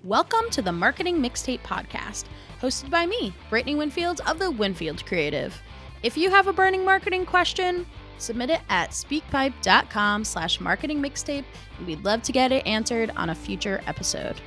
Welcome to the Marketing Mixtape podcast, hosted by me, Brittany Winfield of the Winfield Creative. If you have a burning marketing question, submit it at speakpipe.com/marketingmixtape, and we'd love to get it answered on a future episode.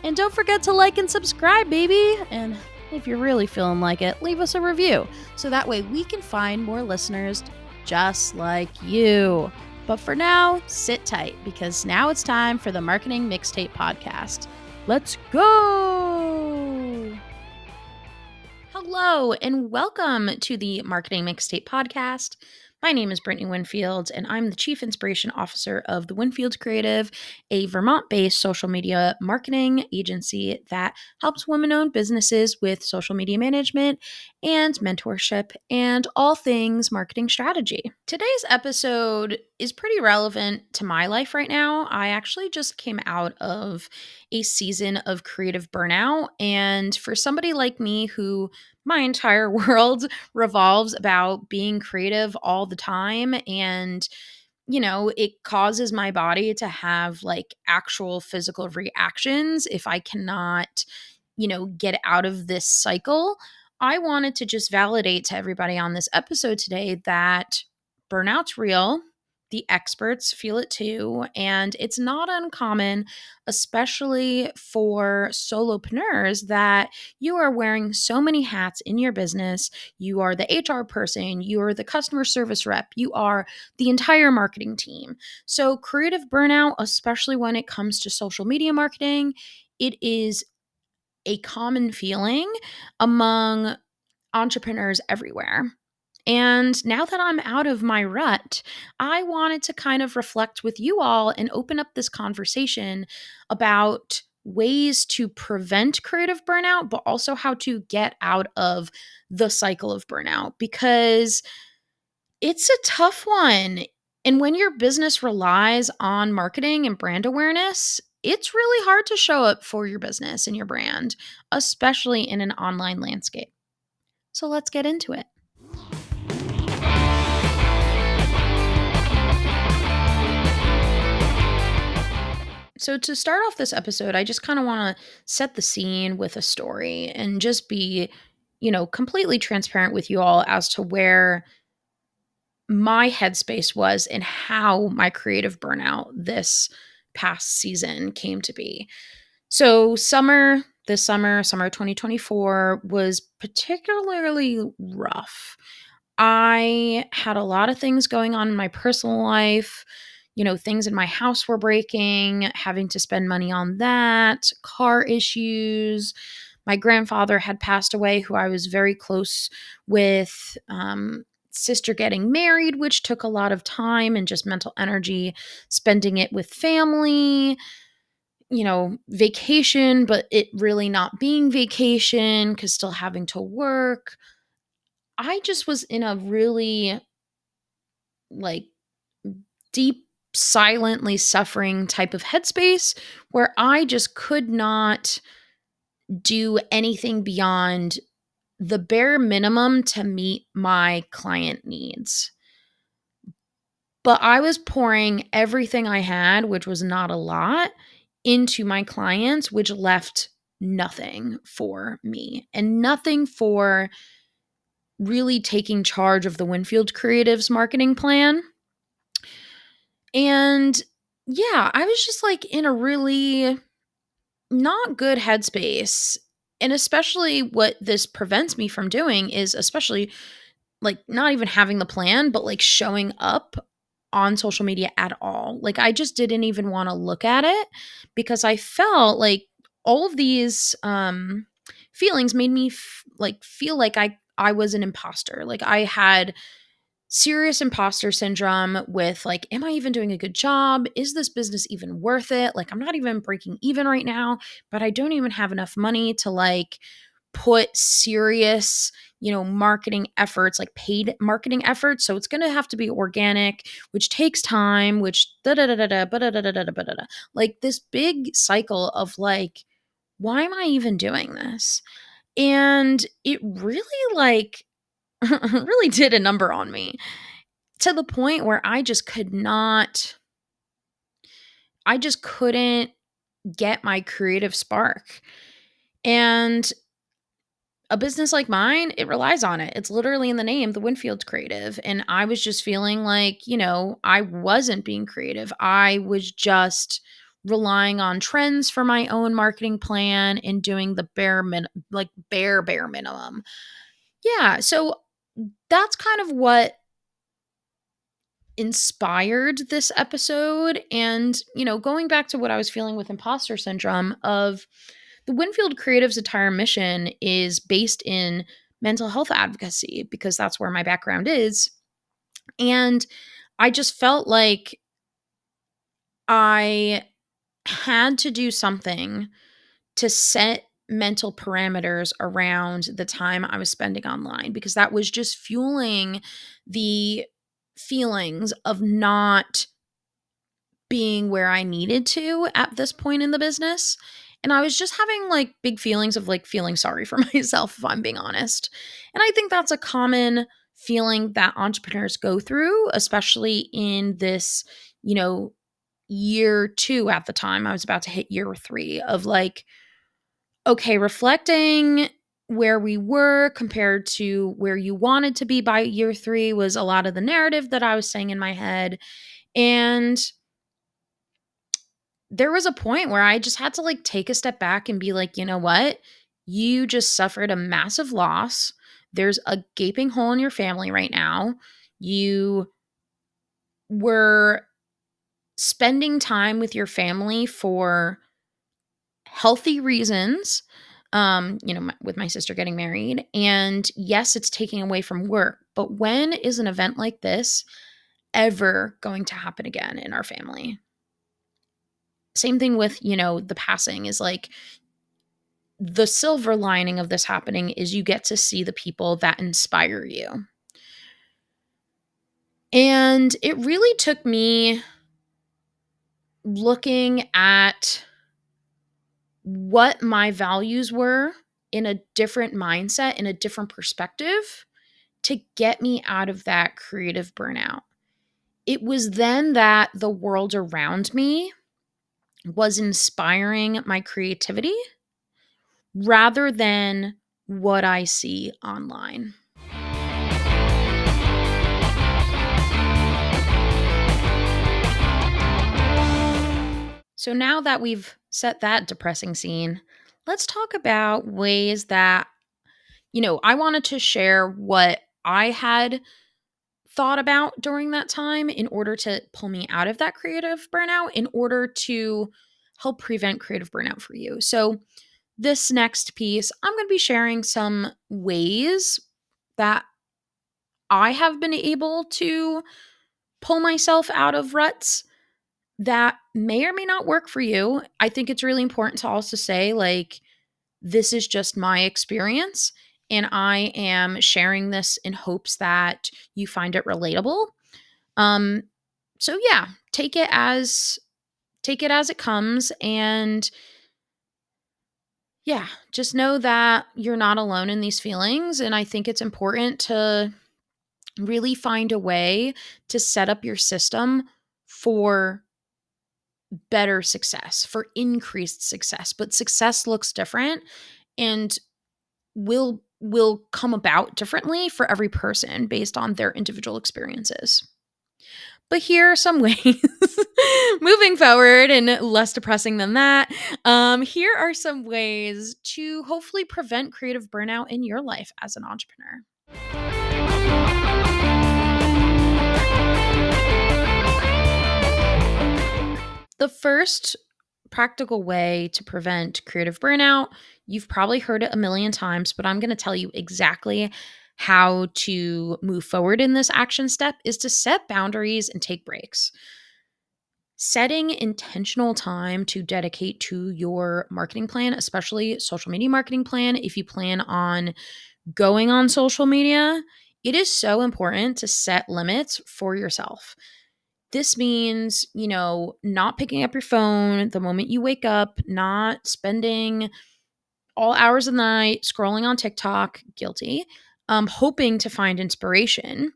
And don't forget to like and subscribe, baby! And if you're really feeling like it, leave us a review, so that way we can find more listeners just like you. But for now, sit tight, because now it's time for the Marketing Mixtape podcast. Let's go! Hello, and welcome to the Marketing Mixtape podcast. My name is Brittany Winfield, and I'm the Chief Inspiration Officer of the Winfield Creative, a Vermont-based social media marketing agency that helps women-owned businesses with social media management and mentorship and all things marketing strategy. Today's episode is pretty relevant to my life right now. I actually just came out of a season of creative burnout, and for somebody like me who my entire world revolves about being creative all the time, and it causes my body to have like actual physical reactions if I cannot get out of this cycle. I wanted to just validate to everybody on this episode today that burnout's real. The experts feel it too, and it's not uncommon, especially for solopreneurs, that you are wearing so many hats in your business. You are the HR person, you are the customer service rep, you are the entire marketing team. So, creative burnout, especially when it comes to social media marketing, it is a common feeling among entrepreneurs everywhere. And now that I'm out of my rut, I wanted to kind of reflect with you all and open up this conversation about ways to prevent creative burnout, but also how to get out of the cycle of burnout, because it's a tough one. And when your business relies on marketing and brand awareness, it's really hard to show up for your business and your brand, especially in an online landscape. So let's get into it. So, to start off this episode, I just kind of want to set the scene with a story and just be, completely transparent with you all as to where my headspace was and how my creative burnout this past season came to be. So, summer 2024 was particularly rough. I had a lot of things going on in my personal life. Things in my house were breaking, having to spend money on that, car issues. My grandfather had passed away, who I was very close with. Sister getting married, which took a lot of time and just mental energy, spending it with family, vacation, but it really not being vacation because still having to work. I just was in a really like deep, silently suffering type of headspace where I just could not do anything beyond the bare minimum to meet my client needs. But I was pouring everything I had, which was not a lot, into my clients, which left nothing for me and nothing for really taking charge of the Winfield Creative's marketing plan. And yeah, I was just like in a really not good headspace. And especially what this prevents me from doing is, especially like not even having the plan, but like showing up on social media at all. Like I just didn't even want to look at it because I felt like all of these feelings made me feel like I was an imposter. Like I had serious imposter syndrome with like, am I even doing a good job? Is this business even worth it? Like I'm not even breaking even right now, but I don't even have enough money to like put serious, marketing efforts, like paid marketing efforts. So it's going to have to be organic, which takes time, which like this big cycle of like, why am I even doing this? And it really like really did a number on me, to the point where I just couldn't get my creative spark. And a business like mine, it relies on it. It's literally in the name, the Winfield Creative. And I was just feeling like, I wasn't being creative. I was just relying on trends for my own marketing plan and doing the bare minimum. Yeah, so that's kind of what inspired this episode. And, going back to what I was feeling with imposter syndrome of the Winfield Creative's entire mission is based in mental health advocacy because that's where my background is. And I just felt like I had to do something to set mental parameters around the time I was spending online because that was just fueling the feelings of not being where I needed to at this point in the business. And I was just having like big feelings of like feeling sorry for myself, if I'm being honest. And I think that's a common feeling that entrepreneurs go through, especially in this, year two at the time. I was about to hit year three of like, okay, reflecting where we were compared to where you wanted to be by year three was a lot of the narrative that I was saying in my head. And there was a point where I just had to like take a step back and be like, you know what? You just suffered a massive loss. There's a gaping hole in your family right now. You were spending time with your family for healthy reasons. With my sister getting married. And yes, it's taking away from work. But when is an event like this ever going to happen again in our family? Same thing with, the passing is like the silver lining of this happening is you get to see the people that inspire you. And it really took me looking at what my values were in a different mindset, in a different perspective to get me out of that creative burnout. It was then that the world around me was inspiring my creativity rather than what I see online. So now that we've set that depressing scene, let's talk about ways that, I wanted to share what I had thought about during that time in order to pull me out of that creative burnout, in order to help prevent creative burnout for you. So, this next piece, I'm going to be sharing some ways that I have been able to pull myself out of ruts that may or may not work for you. I think it's really important to also say, like, this is just my experience, and I am sharing this in hopes that you find it relatable. Um, so yeah, take it as it comes, and yeah, just know that you're not alone in these feelings. And I think it's important to really find a way to set up your system for better success, for increased success. But success looks different and will come about differently for every person based on their individual experiences. But here are some ways, moving forward and less depressing than that. Here are some ways to hopefully prevent creative burnout in your life as an entrepreneur. The first practical way to prevent creative burnout, you've probably heard it a million times, but I'm going to tell you exactly how to move forward in this action step is to set boundaries and take breaks. Setting intentional time to dedicate to your marketing plan, especially social media marketing plan, if you plan on going on social media, it is so important to set limits for yourself. This means, not picking up your phone the moment you wake up, not spending all hours of the night scrolling on TikTok, guilty, hoping to find inspiration.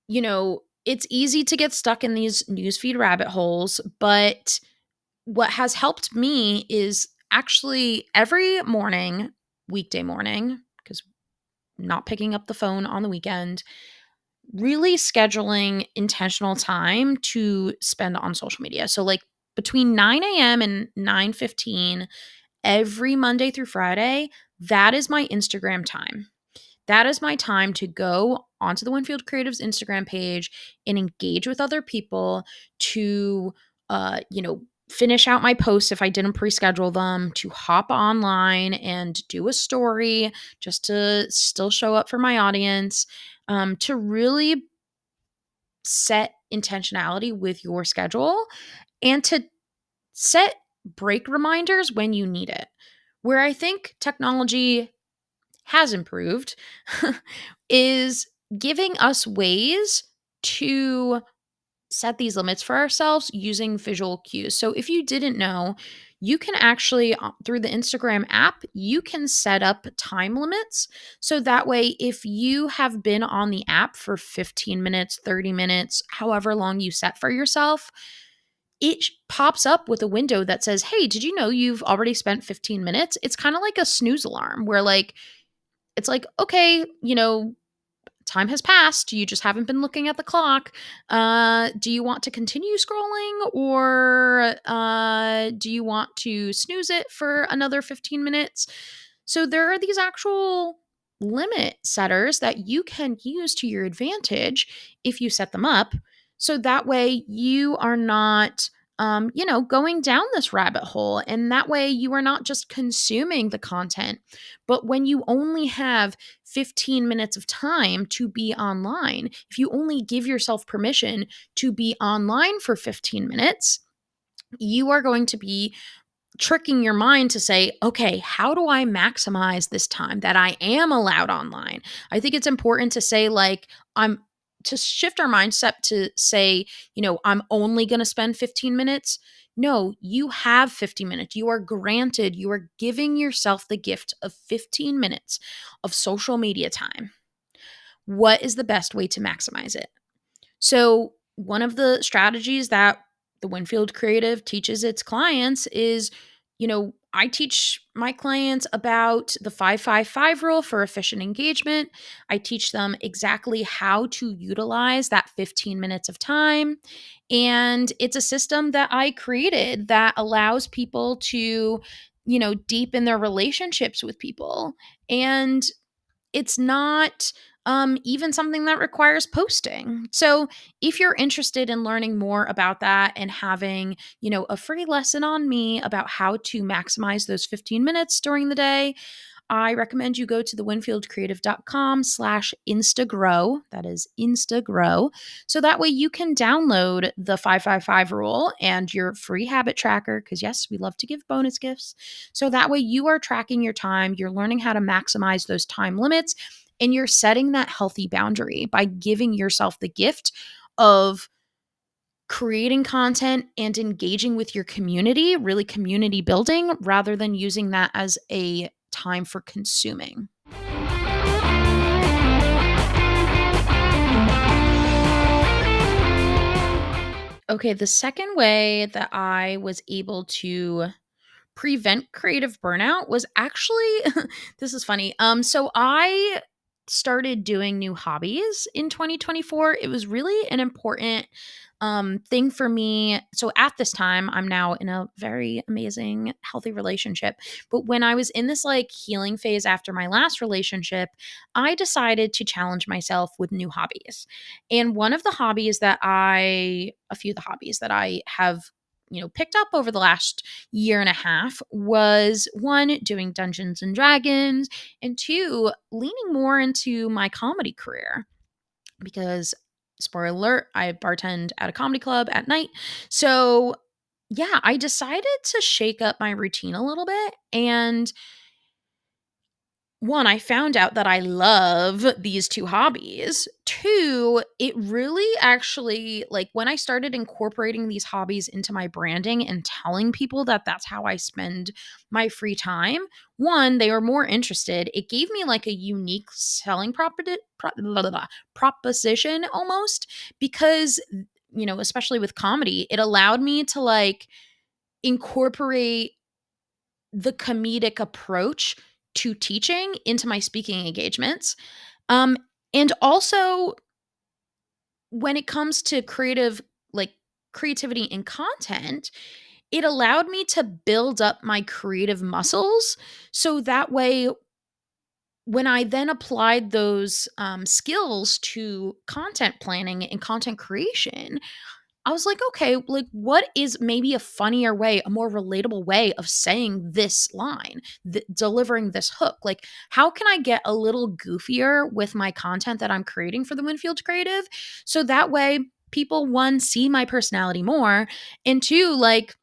It's easy to get stuck in these newsfeed rabbit holes, but what has helped me is actually every morning, weekday morning, because not picking up the phone on the weekend, really scheduling intentional time to spend on social media. So like between 9 a.m. and 9:15 every Monday through Friday, that is my Instagram time. That is my time to go onto the Winfield Creative's Instagram page and engage with other people to, finish out my posts if I didn't pre-schedule them, to hop online and do a story just to still show up for my audience, to really set intentionality with your schedule and to set break reminders when you need it. Where I think technology has improved is giving us ways to set these limits for ourselves using visual cues. So if you didn't know, you can actually through the Instagram app, you can set up time limits. So that way if you have been on the app for 15 minutes, 30 minutes, however long you set for yourself, it pops up with a window that says, "Hey, did you know you've already spent 15 minutes?" It's kind of like a snooze alarm where like it's like, okay, time has passed. You just haven't been looking at the clock. Do you want to continue scrolling or do you want to snooze it for another 15 minutes? So there are these actual limit setters that you can use to your advantage if you set them up. So that way you are not. Going down this rabbit hole. And that way you are not just consuming the content, but when you only have 15 minutes of time to be online, if you only give yourself permission to be online for 15 minutes, you are going to be tricking your mind to say, okay, how do I maximize this time that I am allowed online? I think it's important to say, like, to shift our mindset to say, I'm only going to spend 15 minutes. No, you have 50 minutes. You are granted, you are giving yourself the gift of 15 minutes of social media time. What is the best way to maximize it? So, one of the strategies that the Winfield Creative teaches its clients is, I teach my clients about the 555 rule for efficient engagement. I teach them exactly how to utilize that 15 minutes of time. And it's a system that I created that allows people to, deepen their relationships with people. And it's not even something that requires posting. So, if you're interested in learning more about that and having, a free lesson on me about how to maximize those 15 minutes during the day, I recommend you go to the winfieldcreative.com/instagrow. That is instagrow. So that way you can download the 555 rule and your free habit tracker. Because, yes, we love to give bonus gifts. So that way you are tracking your time, you're learning how to maximize those time limits, and you're setting that healthy boundary by giving yourself the gift of creating content and engaging with your community, really community building, rather than using that as a time for consuming. Okay, the second way that I was able to prevent creative burnout was actually this is funny. So I started doing new hobbies in 2024. It was really an important thing for me. So at this time, I'm now in a very amazing, healthy relationship. But when I was in this like healing phase after my last relationship, I decided to challenge myself with new hobbies. And a few of the hobbies that I have picked up over the last year and a half was one, doing Dungeons and Dragons, and two, leaning more into my comedy career because, spoiler alert, I bartend at a comedy club at night. So, yeah, I decided to shake up my routine a little bit. And one, I found out that I love these two hobbies. Two, it really actually, like when I started incorporating these hobbies into my branding and telling people that that's how I spend my free time, one, they were more interested. It gave me like a unique selling proposition almost because, especially with comedy, it allowed me to like incorporate the comedic approach to teaching into my speaking engagements. Um, and also when it comes to like creativity and content, it allowed me to build up my creative muscles. So that way, when I then applied those skills to content planning and content creation, I was like, okay, like what is maybe a funnier way, a more relatable way of saying this line, delivering this hook? Like, how can I get a little goofier with my content that I'm creating for the Winfield Creative? So that way, people, one, see my personality more, and two, like,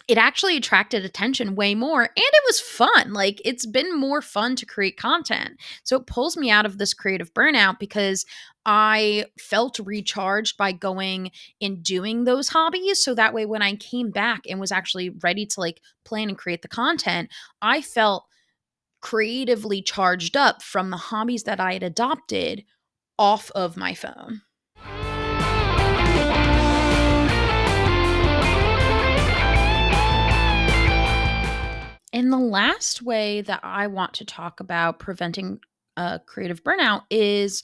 it actually attracted attention way more and it was fun. Like it's been more fun to create content. So it pulls me out of this creative burnout because I felt recharged by going and doing those hobbies. So that way when I came back and was actually ready to like plan and create the content, I felt creatively charged up from the hobbies that I had adopted off of my phone. And the last way that I want to talk about preventing creative burnout is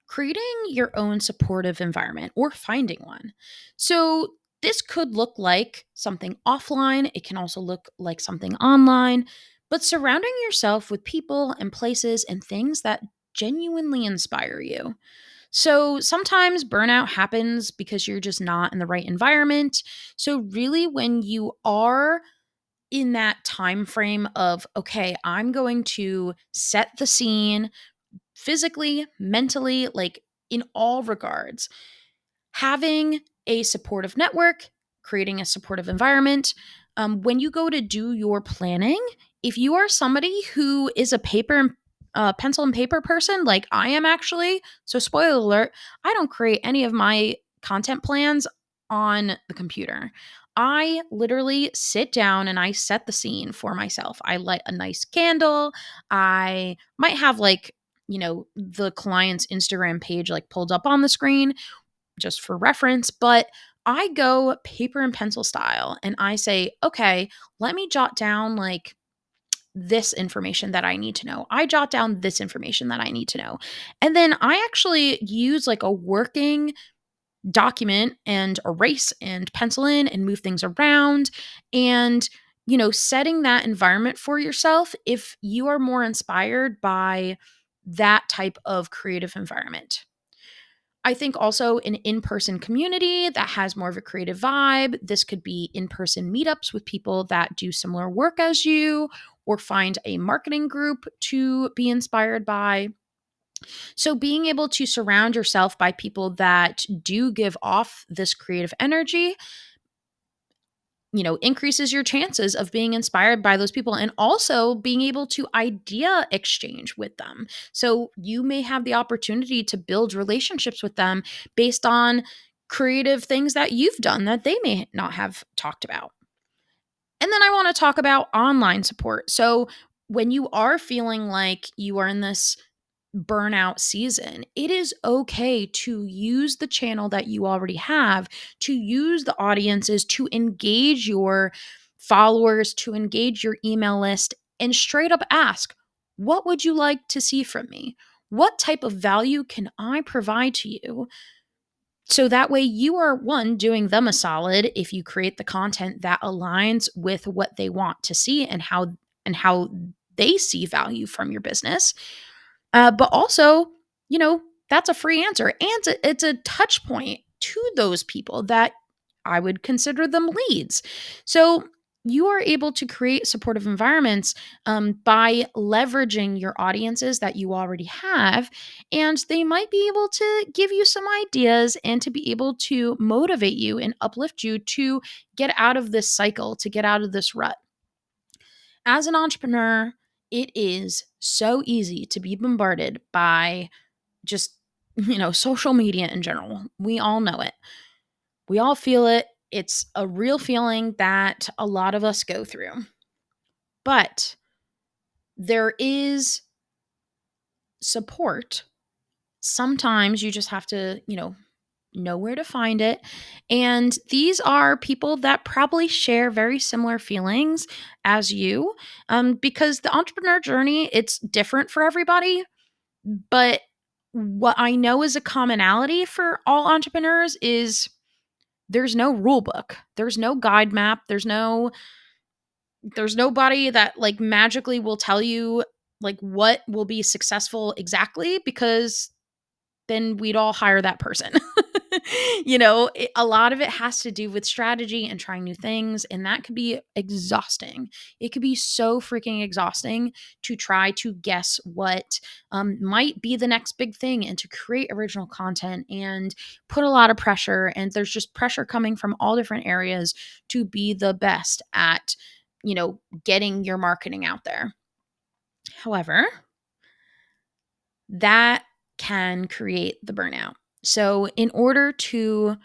creating your own supportive environment or finding one. So, this could look like something offline, it can also look like something online, but surrounding yourself with people and places and things that genuinely inspire you. So, sometimes burnout happens because you're just not in the right environment. So, really, when you are in that time frame of okay, I'm going to set the scene physically, mentally, like in all regards, having a supportive network, creating a supportive environment. When you go to do your planning, if you are somebody who is a paper and pencil and paper person, like I am actually, so spoiler alert, I don't create any of my content plans on the computer. I literally sit down and I set the scene for myself. I light a nice candle. I might have like, the client's Instagram page like pulled up on the screen just for reference, but I go paper and pencil style and I say, okay, let me jot down like this information that I need to know. I jot down this information that I need to know. And then I actually use like a working document and erase and pencil in and move things around and setting that environment for yourself if you are more inspired by that type of creative environment. I think also an in person community that has more of a creative vibe. This could be in person meetups with people that do similar work as you, or find a marketing group to be inspired by. So, being able to surround yourself by people that do give off this creative energy increases your chances of being inspired by those people and also being able to idea exchange with them. So you may have the opportunity to build relationships with them based on creative things that you've done that they may not have talked about. And then I want to talk about online support. So when you are feeling like you are in this burnout season, it is okay to use the channel that you already have, to use the audiences, to engage your followers, to engage your email list, and straight up ask, what would you like to see from me? What type of value can I provide to you? So that way, you are one, doing them a solid if you create the content that aligns with what they want to see and how they see value from your business. But also, you know, that's a free answer. And it's a touch point to those people that I would consider them leads. So you are able to create supportive environments by leveraging your audiences that you already have. And they might be able to give you some ideas and to be able to motivate you and uplift you to get out of this cycle, to get out of this rut. As an entrepreneur, it is so easy to be bombarded by just, social media in general. We all know it. We all feel it. It's a real feeling that a lot of us go through. But there is support. Sometimes you just have to, know where to find it. And these are people that probably share very similar feelings as you, because the entrepreneur journey, it's different for everybody. But what I know is a commonality for all entrepreneurs is there's no rule book. There's no guide map. There's nobody that like magically will tell you like what will be successful exactly, because then we'd all hire that person. A lot of it has to do with strategy and trying new things, and that could be exhausting. It could be so freaking exhausting to try to guess what might be the next big thing and to create original content and put a lot of pressure. And there's just pressure coming from all different areas to be the best at, getting your marketing out there. However, that can create the burnout. So, in order to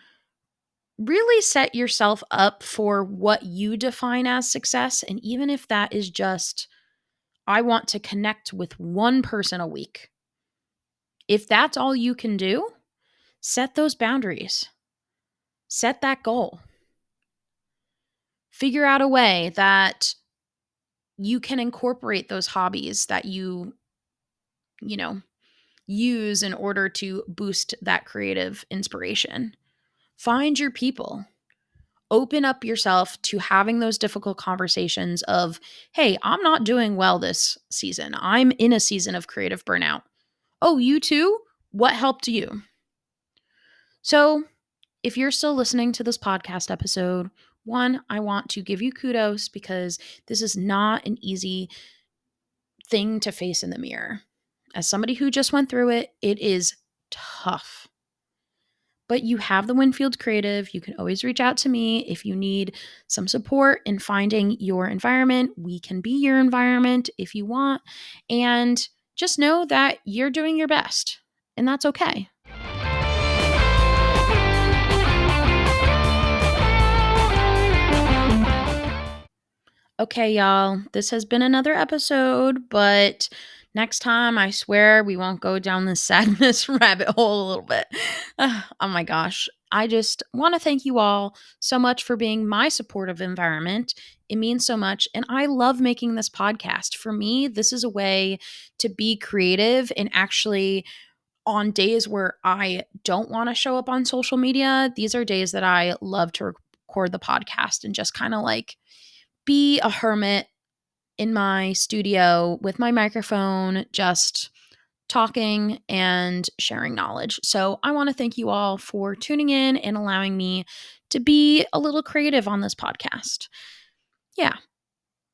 really set yourself up for what you define as success, and even if that is just, I want to connect with one person a week, if that's all you can do, set those boundaries, set that goal. Figure out a way that you can incorporate those hobbies that you use in order to boost that creative inspiration. Find your people. Open up yourself to having those difficult conversations of, hey, I'm not doing well this season. I'm in a season of creative burnout. Oh, you too? What helped you? So, if you're still listening to this podcast episode, one, I want to give you kudos because this is not an easy thing to face in the mirror. As somebody who just went through it, it is tough. But you have the Winfield Creative. You can always reach out to me if you need some support in finding your environment. We can be your environment if you want. And just know that you're doing your best, and that's okay. Okay, y'all, this has been another episode, but next time I swear we won't go down this sadness rabbit hole a little bit. Oh my gosh. I just want to thank you all so much for being my supportive environment. It means so much. And I love making this podcast. For me, this is a way to be creative and actually, on days where I don't want to show up on social media, these are days that I love to record the podcast and just kind of like be a hermit in my studio with my microphone, just talking and sharing knowledge. So I want to thank you all for tuning in and allowing me to be a little creative on this podcast. Yeah.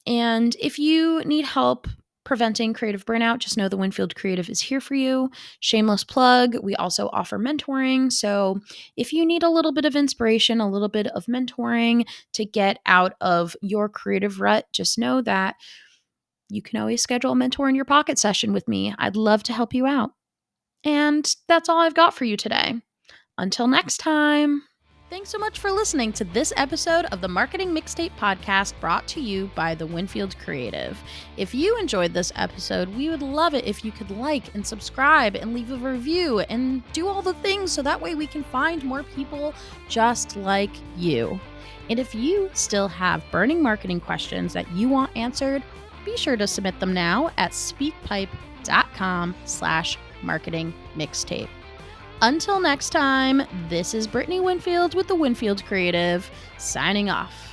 And if you need help preventing creative burnout, just know the Winfield Creative is here for you. Shameless plug. We also offer mentoring. So if you need a little bit of inspiration, a little bit of mentoring to get out of your creative rut, just know that you can always schedule a mentor in your pocket session with me. I'd love to help you out. And that's all I've got for you today. Until next time. Thanks so much for listening to this episode of the Marketing Mixtape podcast brought to you by the Winfield Creative. If you enjoyed this episode, we would love it if you could like and subscribe and leave a review and do all the things so that way we can find more people just like you. And if you still have burning marketing questions that you want answered, be sure to submit them now at speakpipe.com/marketingmixtape. Until next time, this is Brittany Winfield with the Winfield Creative, signing off.